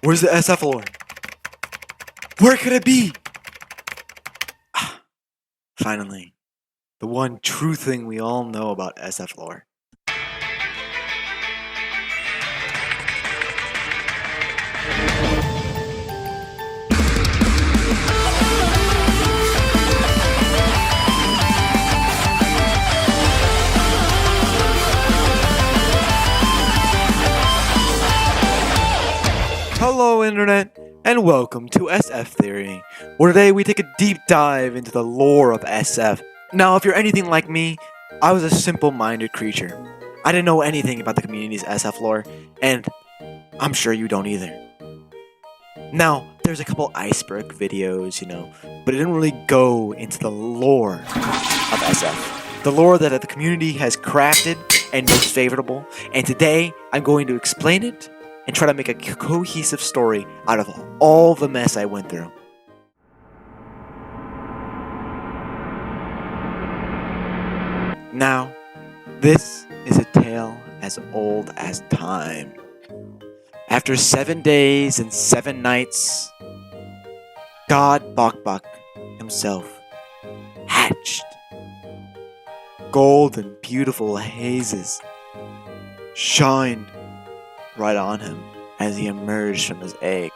Where's the SF lore? Where could it be? Finally, the one true thing we all know about SF lore. Hello Internet, and welcome to SF Theory, where today we take a deep dive into the lore of SF. Now, if you're anything like me, I was a simple-minded creature. I didn't know anything about the community's SF lore, and I'm sure you don't either. Now, there's a couple iceberg videos, but it didn't really go into the lore of SF. The lore that the community has crafted and most favorable, and today I'm going to explain it and try to make a cohesive story out of all the mess I went through. Now, this is a tale as old as time. After 7 days and 7 nights, God Bok himself hatched. Gold and beautiful hazes shined right on him as he emerged from his egg,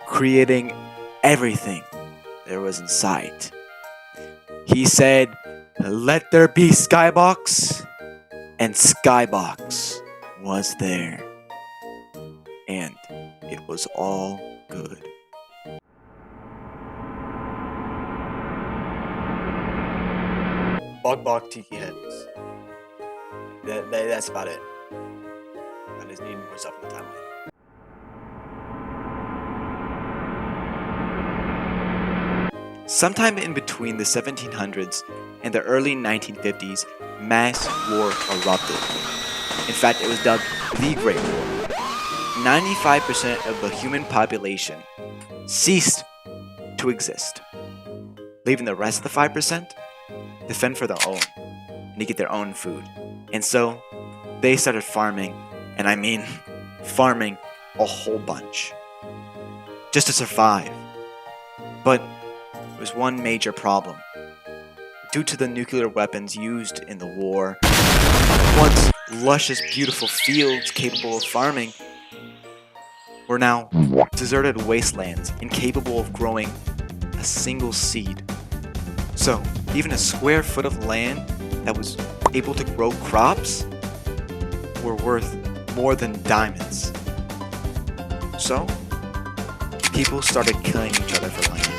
creating everything there was in sight. He said, "Let there be Skybox," and Skybox was there. And it was all good. Bok tiki heads. That's about it. I just need more stuff in the timeline. Sometime in between the 1700s and the early 1950s, mass war erupted. In fact, it was dubbed the Great War. 95% of the human population ceased to exist, leaving the rest of the 5% to fend for their own and to get their own food. And so, they started farming. And I mean, farming a whole bunch, just to survive. But there was one major problem. Due to the nuclear weapons used in the war, once luscious, beautiful fields capable of farming were now deserted wastelands incapable of growing a single seed. So, even a square foot of land that was able to grow crops were worth more than diamonds. So, people started killing each other for land,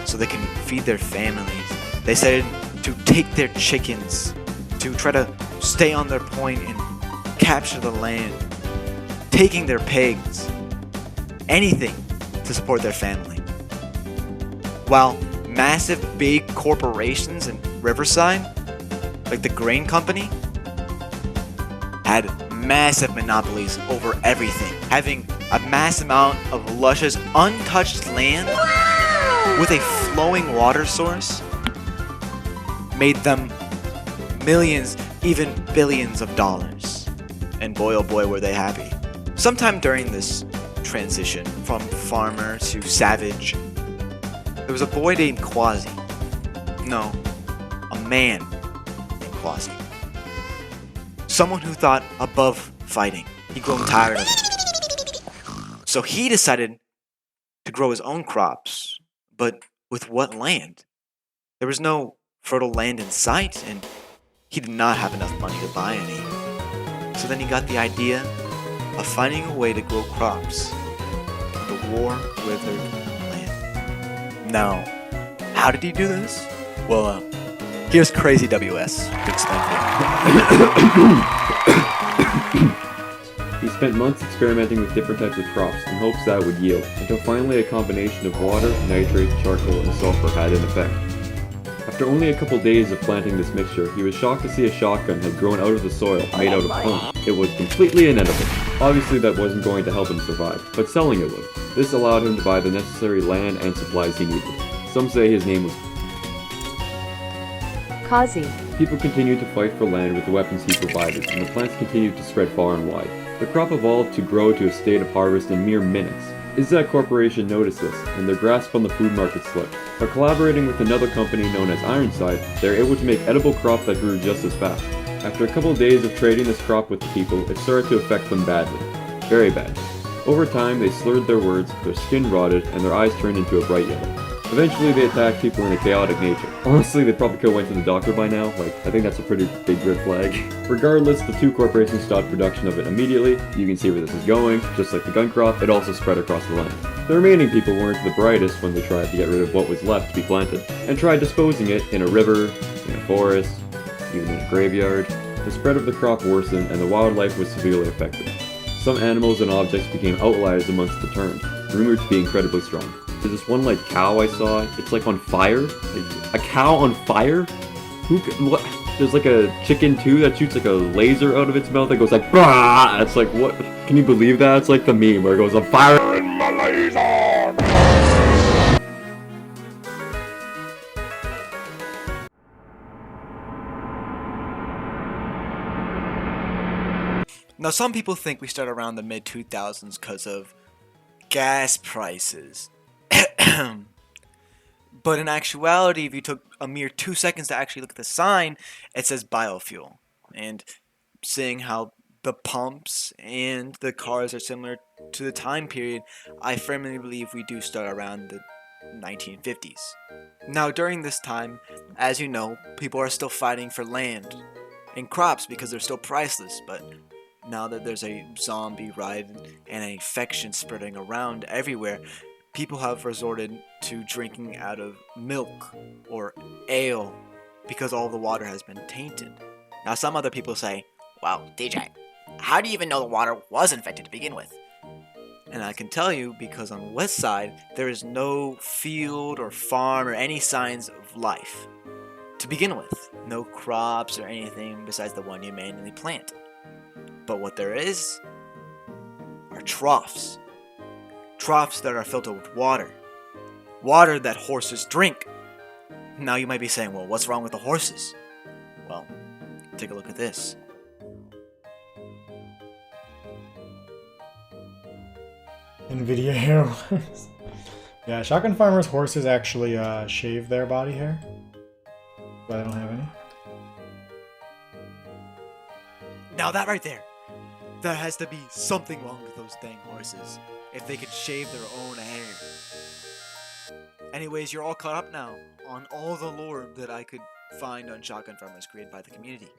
so they can feed their families. They decided to take their chickens, to try to stay on their point and capture the land, taking their pigs, anything to support their family. While massive big corporations in Riverside, like the grain company, had massive monopolies over everything, having a mass amount of luscious, untouched land with a flowing water source made them millions, even billions of dollars. And boy oh boy were they happy. Sometime during this transition from farmer to savage, there was a boy named Quasi. No, a man named Quasi. Someone who thought above fighting. He'd grown tired of it. So he decided to grow his own crops. But with what land? There was no fertile land in sight, and he did not have enough money to buy any. So then he got the idea of finding a way to grow crops on the war-withered land. Now, how did he do this? Well, here's CrazyWS to explain to you. He spent months experimenting with different types of crops in hopes that would yield, until finally a combination of water, nitrates, charcoal, and sulfur had an effect. After only a couple days of planting this mixture, he was shocked to see a shotgun had grown out of the soil made out of punk. It was completely inedible. Obviously that wasn't going to help him survive, but selling it would. This allowed him to buy the necessary land and supplies he needed. Some say his name was Kazi. People continued to fight for land with the weapons he provided, and the plants continued to spread far and wide. The crop evolved to grow to a state of harvest in mere minutes. Izzat Corporation noticed this, and their grasp on the food market slipped. By collaborating with another company known as Ironside, they were able to make edible crop that grew just as fast. After a couple of days of trading this crop with the people, it started to affect them badly. Very bad. Over time, they slurred their words, their skin rotted, and their eyes turned into a bright yellow. Eventually, they attacked people in a chaotic nature. Honestly, they probably could have went to the doctor by now. I think that's a pretty big red flag. Regardless, the two corporations stopped production of it immediately. You can see where this is going. Just like the gun crop, it also spread across the land. The remaining people weren't the brightest when they tried to get rid of what was left to be planted, and tried disposing it in a river, in a forest, even in a graveyard. The spread of the crop worsened, and the wildlife was severely affected. Some animals and objects became outliers amongst the turned, rumored to be incredibly strong. There's this one cow I saw. It's on fire. A cow on fire? What? There's a chicken too that shoots a laser out of its mouth that goes bah! It's what? Can you believe that? It's the meme where it goes on fire in my laser. Now, some people think we start around the mid-2000s because of gas prices. But in actuality, if you took a mere 2 seconds to actually look at the sign, it says biofuel. And seeing how the pumps and the cars are similar to the time period, I firmly believe we do start around the 1950s. Now, during this time, as you know, people are still fighting for land and crops because they're still priceless, but now that there's a zombie ride and an infection spreading around everywhere, people have resorted to drinking out of milk or ale because all the water has been tainted. Now, some other people say, "Well, DJ, how do you even know the water was infected to begin with?" And I can tell you because on the west side, there is no field or farm or any signs of life. To begin with, no crops or anything besides the one you manually plant. But what there is are troughs. Troughs that are filled with water. Water that horses drink. Now you might be saying, well, what's wrong with the horses? Well, take a look at this. NVIDIA hair loss. Yeah, shotgun farmers' horses actually shave their body hair, but I don't have any. Now that right there, there has to be something wrong with those dang horses if they could shave their own hair. Anyways, you're all caught up now on all the lore that I could find on shotgun farmers created by the community.